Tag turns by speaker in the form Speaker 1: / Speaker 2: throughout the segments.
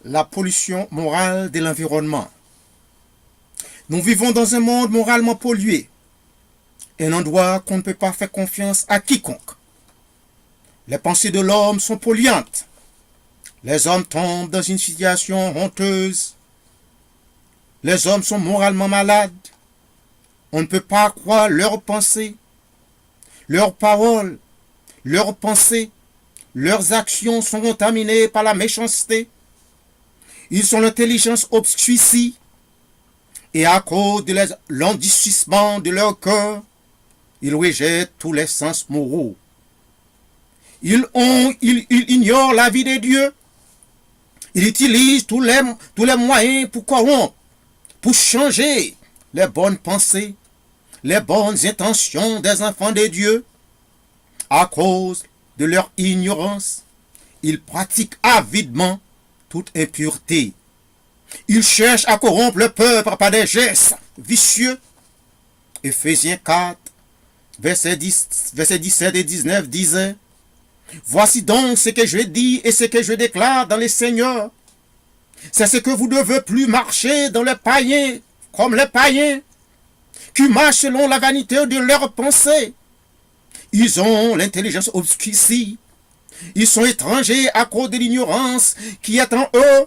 Speaker 1: La pollution morale de l'environnement. Nous vivons dans un monde moralement pollué, un endroit qu'on ne peut pas faire confiance à quiconque. Les pensées de l'homme sont polluantes. Les hommes tombent dans une situation honteuse. Les hommes sont moralement malades. On ne peut pas croire leurs pensées, leurs paroles, leurs pensées, leurs actions sont contaminées par la méchanceté. Ils sont l'intelligence obscurcie et à cause de l'endurcissement de leur cœur, ils rejettent tous les sens moraux. Ils ignorent la vie de Dieu. Ils utilisent tous les moyens pour corrompre, pour changer les bonnes pensées, les bonnes intentions des enfants de Dieu. À cause de leur ignorance, ils pratiquent avidement toute impureté. Ils cherchent à corrompre le peuple par des gestes vicieux. Éphésiens 4, versets 17 et 19 disait: voici donc ce que je dis et ce que je déclare dans les Seigneurs. C'est ce que vous ne devez plus marcher dans les païens, comme les païens, qui marchent selon la vanité de leurs pensées. Ils ont l'intelligence obscurcie. Ils sont étrangers à cause de l'ignorance qui est en eux,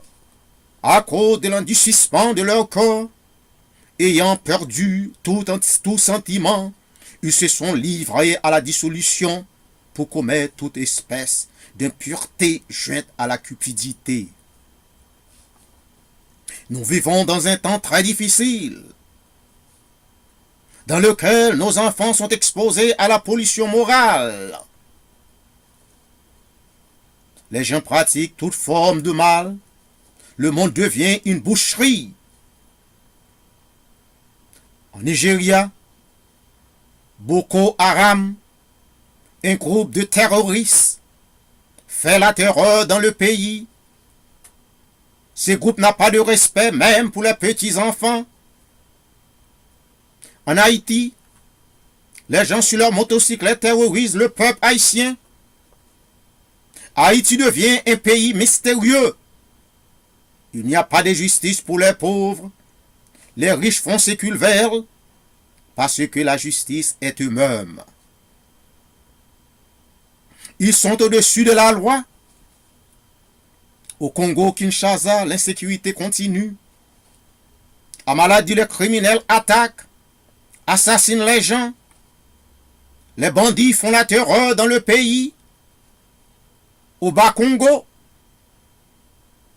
Speaker 1: à cause de l'endurcissement de leur corps. Ayant perdu tout sentiment, ils se sont livrés à la dissolution pour commettre toute espèce d'impureté jointe à la cupidité. Nous vivons dans un temps très difficile, dans lequel nos enfants sont exposés à la pollution morale. Les gens pratiquent toute forme de mal. Le monde devient une boucherie. En Nigeria, Boko Haram, un groupe de terroristes, fait la terreur dans le pays. Ce groupe n'a pas de respect même pour les petits-enfants. En Haïti, les gens sur leur motocyclette terrorisent le peuple haïtien. Haïti devient un pays mystérieux. Il n'y a pas de justice pour les pauvres. Les riches font ce qu'ils veulent parce que la justice est eux-mêmes. Ils sont au-dessus de la loi. Au Congo-Kinshasa, l'insécurité continue. À Maladi, les criminels attaquent, assassinent les gens. Les bandits font la terreur dans le pays. Au Bas-Congo,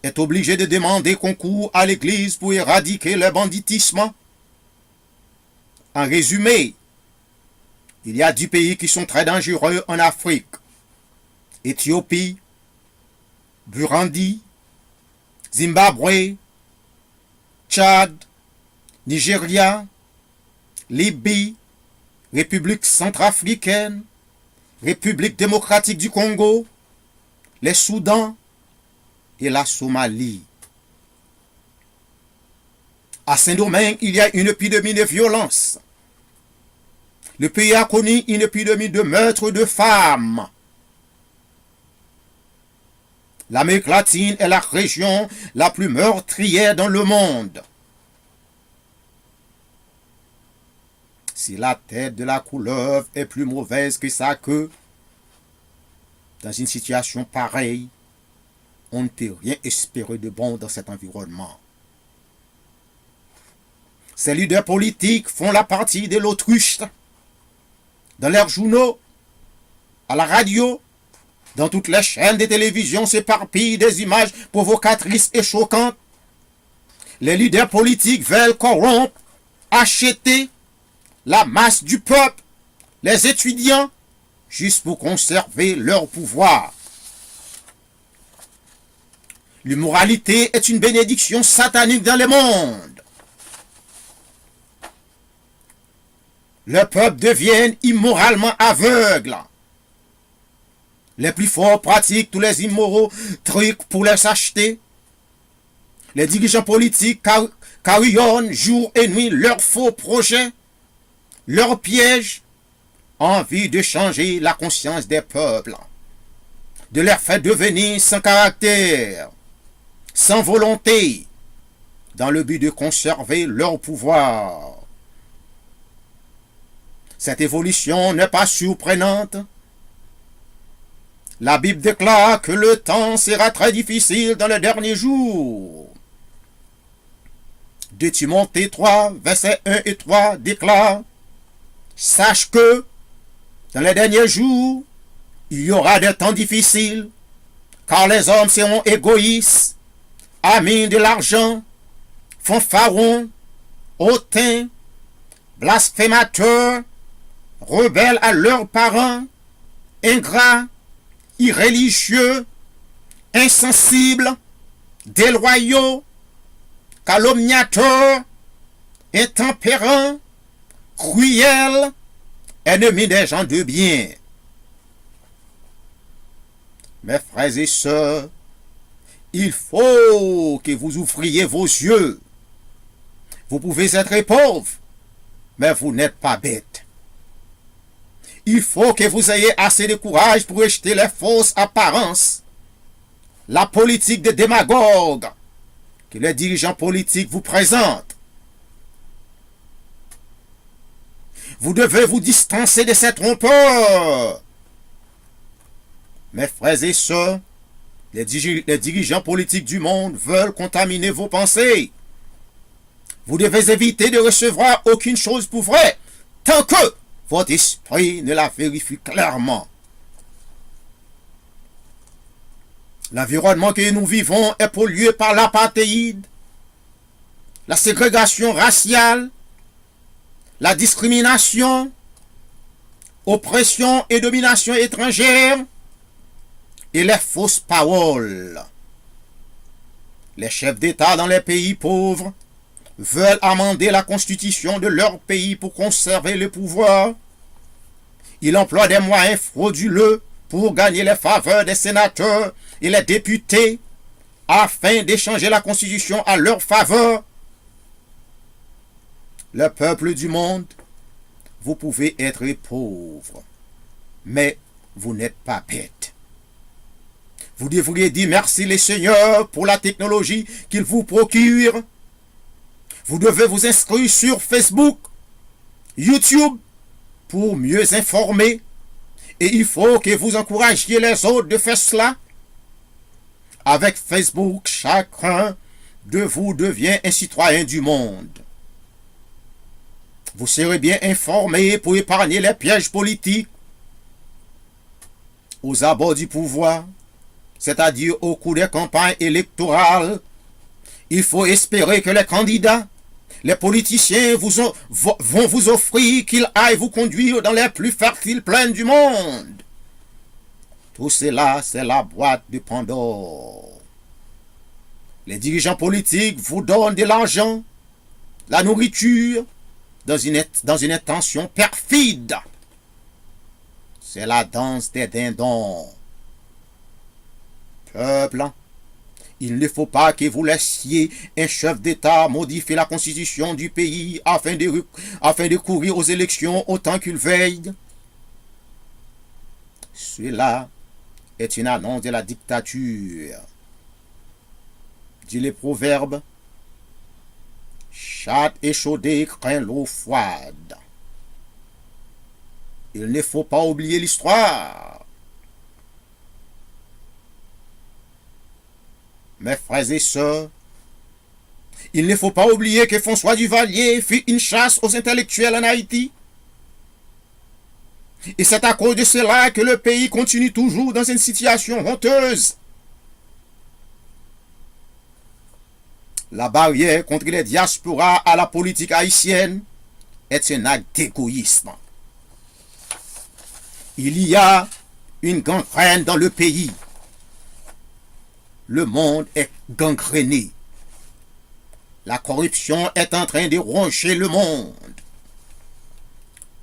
Speaker 1: est obligé de demander concours à l'église pour éradiquer le banditisme. En résumé, il y a 10 pays qui sont très dangereux en Afrique: Éthiopie, Burundi, Zimbabwe, Tchad, Nigeria, Libye, République centrafricaine, République démocratique du Congo, les Soudans et la Somalie. À Saint-Domingue, il y a une épidémie de violence. Le pays a connu une épidémie de meurtre de femmes. L'Amérique latine est la région la plus meurtrière dans le monde. Si la tête de la couleuvre est plus mauvaise que sa queue, dans une situation pareille, on ne peut rien espérer de bon dans cet environnement. Ces leaders politiques font la partie de l'autruche. Dans leurs journaux, à la radio, dans toutes les chaînes de télévision s'éparpillent des images provocatrices et choquantes. Les leaders politiques veulent corrompre, acheter la masse du peuple, les étudiants, juste pour conserver leur pouvoir. L'immoralité est une bénédiction satanique dans le monde. Le peuple devient immoralement aveugle. Les plus forts pratiquent tous les immoraux trucs pour les acheter. Les dirigeants politiques carillonnent jour et nuit leurs faux projets, leurs pièges, en vue de changer la conscience des peuples, de les faire devenir sans caractère, sans volonté, dans le but de conserver leur pouvoir. Cette évolution n'est pas surprenante. La Bible déclare que le temps sera très difficile dans les derniers jours. 2 Timothée 3, versets 1 et 3 déclare: sache que dans les derniers jours, il y aura des temps difficiles, car les hommes seront égoïstes, amis de l'argent, fanfarons, hautains, blasphémateurs, rebelles à leurs parents, ingrats, irréligieux, insensibles, déloyaux, calomniateurs, intempérants, cruels, ennemis des gens de bien. Mes frères et sœurs, il faut que vous ouvriez vos yeux. Vous pouvez être pauvres, mais vous n'êtes pas bêtes. Il faut que vous ayez assez de courage pour rejeter les fausses apparences, la politique des démagogues que les dirigeants politiques vous présentent. Vous devez vous distancer de ces trompeurs. Mes frères et sœurs, les dirigeants politiques du monde veulent contaminer vos pensées. Vous devez éviter de recevoir aucune chose pour vrai, tant que votre esprit ne la vérifie clairement. L'environnement que nous vivons est pollué par l'apartheid, la ségrégation raciale, la discrimination, oppression et domination étrangère, et les fausses paroles. Les chefs d'État dans les pays pauvres veulent amender la constitution de leur pays pour conserver le pouvoir. Ils emploient des moyens frauduleux pour gagner les faveurs des sénateurs et les députés afin d'échanger la constitution à leur faveur. Le peuple du monde, vous pouvez être pauvre, mais vous n'êtes pas bête. Vous devriez dire merci les seigneurs pour la technologie qu'ils vous procurent. Vous devez vous inscrire sur Facebook, YouTube, pour mieux informer. Et il faut que vous encouragiez les autres de faire cela. Avec Facebook, chacun de vous devient un citoyen du monde. Vous serez bien informé pour épargner les pièges politiques. Aux abords du pouvoir, c'est-à-dire au cours des campagnes électorales, il faut espérer que les candidats, les politiciens vont vous offrir qu'ils aillent vous conduire dans les plus fertiles plaines du monde. Tout cela, c'est la boîte de Pandore. Les dirigeants politiques vous donnent de l'argent, la nourriture, dans une intention perfide. C'est la danse des dindons. Peuple, il ne faut pas que vous laissiez un chef d'État modifier la constitution du pays afin de courir aux élections autant qu'il veille. Cela est une annonce de la dictature. Dit le proverbe: chatte échaudée craint l'eau froide. Il ne faut pas oublier l'histoire. Mes frères et sœurs, il ne faut pas oublier que François Duvalier fit une chasse aux intellectuels en Haïti. Et c'est à cause de cela que le pays continue toujours dans une situation honteuse. La barrière contre les diasporas à la politique haïtienne est un acte d'égoïsme. Il y a une gangrène dans le pays. Le monde est gangréné. La corruption est en train de ronger le monde.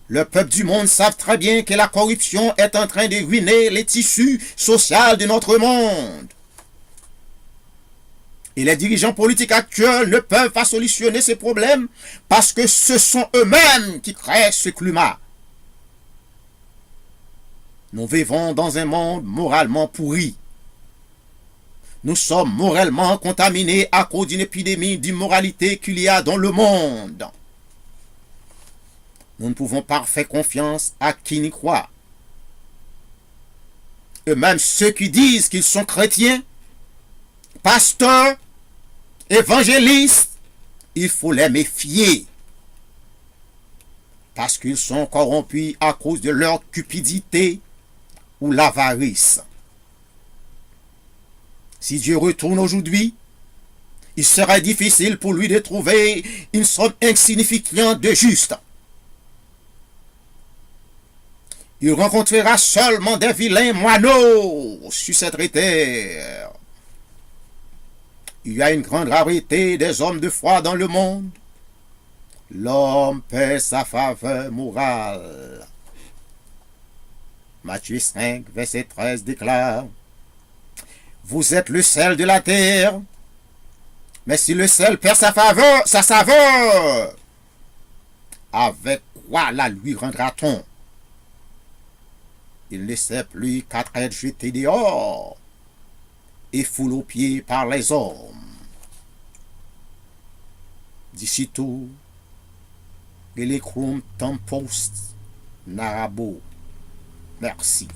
Speaker 1: Le peuple du monde savent très bien que la corruption est en train de ruiner les tissus sociaux de notre monde. Et les dirigeants politiques actuels ne peuvent pas solutionner ces problèmes parce que ce sont eux-mêmes qui créent ce climat. Nous vivons dans un monde moralement pourri. Nous sommes moralement contaminés à cause d'une épidémie d'immoralité qu'il y a dans le monde. Nous ne pouvons pas faire confiance à qui n'y croit. Et même ceux qui disent qu'ils sont chrétiens, pasteurs, évangélistes, il faut les méfier. Parce qu'ils sont corrompus à cause de leur cupidité ou l'avarice. Si Dieu retourne aujourd'hui, il serait difficile pour lui de trouver une somme insignifiante de juste. Il rencontrera seulement des vilains moineaux sur cette terre. Il y a une grande rareté des hommes de foi dans le monde. L'homme perd sa faveur morale. Matthieu 5, verset 13 déclare: Vous êtes le sel de la terre, mais si le sel perd sa saveur, avec quoi la lui rendra-t-on? Il ne sait plus qu'à être jeté dehors et foulé aux pieds par les hommes. D'ici tout, Gelecrum Tempus Narabo. Merci.